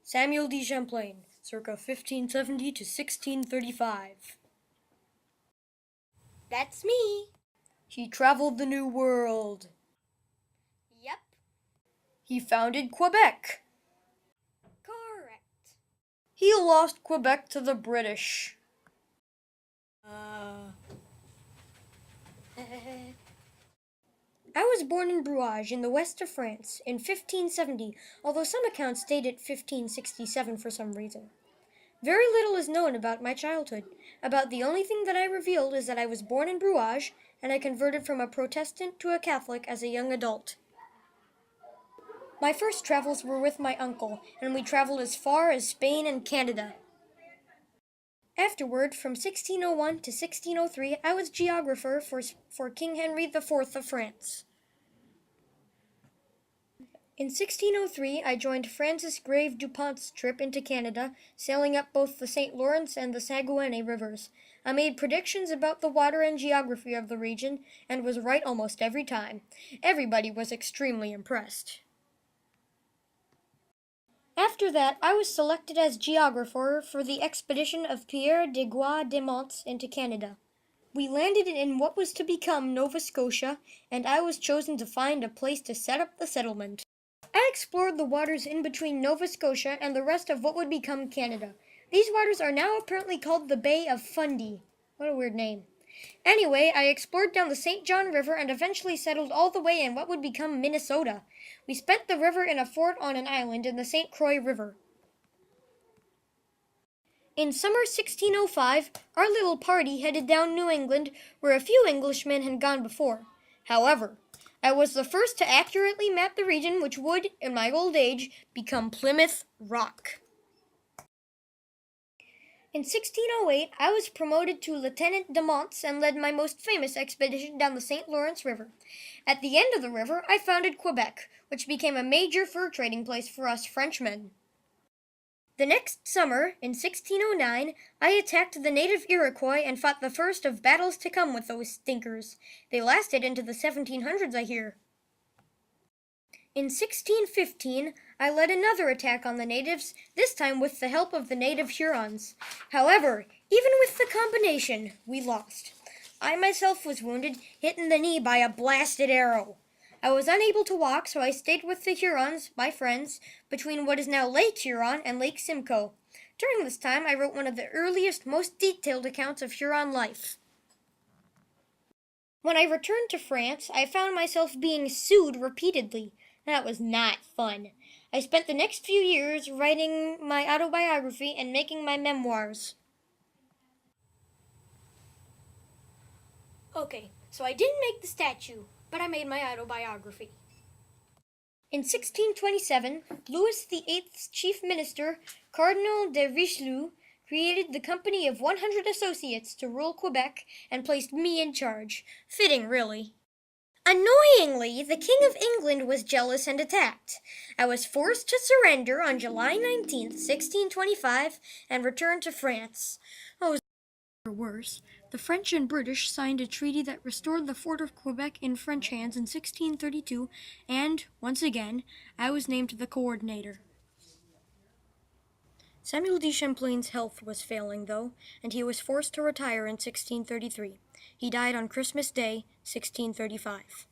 Samuel de Champlain, circa 1570 to 1635. That's me. He traveled the New World. Yep. He founded Quebec. Correct. He lost Quebec to the British. I was born in Brouage in the west of France in 1570, although some accounts date it 1567 for some reason. Very little is known about my childhood. About the only thing that I revealed is that I was born in Brouage, and I converted from a Protestant to a Catholic as a young adult. My first travels were with my uncle, and we traveled as far as Spain and Canada. Afterward, from 1601 to 1603, I was geographer for King Henry IV of France. In 1603, I joined Francis Grave Dupont's trip into Canada, sailing up both the St. Lawrence and the Saguenay rivers. I made predictions about the water and geography of the region, and was right almost every time. Everybody was extremely impressed. After that, I was selected as geographer for the expedition of Pierre de Gois de Monts into Canada. We landed in what was to become Nova Scotia, and I was chosen to find a place to set up the settlement. I explored the waters in between Nova Scotia and the rest of what would become Canada. These waters are now apparently called the Bay of Fundy. What a weird name. Anyway, I explored down the St. John River and eventually settled all the way in what would become Minnesota. We spent the river in a fort on an island in the St. Croix River. In summer 1605, our little party headed down New England, where a few Englishmen had gone before. However, I was the first to accurately map the region which would, in my old age, become Plymouth Rock. In 1608, I was promoted to Lieutenant de Monts and led my most famous expedition down the St. Lawrence River. At the end of the river, I founded Quebec, which became a major fur trading place for us Frenchmen. The next summer, in 1609, I attacked the native Iroquois and fought the first of battles to come with those stinkers. They lasted into the 1700s, I hear. In 1615, I led another attack on the natives, this time with the help of the native Hurons. However, even with the combination, we lost. I myself was wounded, hit in the knee by a blasted arrow. I was unable to walk, so I stayed with the Hurons, my friends, between what is now Lake Huron and Lake Simcoe. During this time, I wrote one of the earliest, most detailed accounts of Huron life. When I returned to France, I found myself being sued repeatedly. That was not fun. I spent the next few years writing my autobiography and making my memoirs. Okay, so I didn't make the statue, but I made my autobiography. In 1627, Louis VIII's chief minister, Cardinal de Richelieu, created the company of 100 associates to rule Quebec and placed me in charge. Fitting, really. Annoyingly, the King of England was jealous and attacked. I was forced to surrender on July 19th, 1625, and return to France. Or worse, the French and British signed a treaty that restored the fort of Quebec in French hands in 1632, and, once again, I was named the coordinator. Samuel de Champlain's health was failing, though, and he was forced to retire in 1633. He died on Christmas Day, 1635.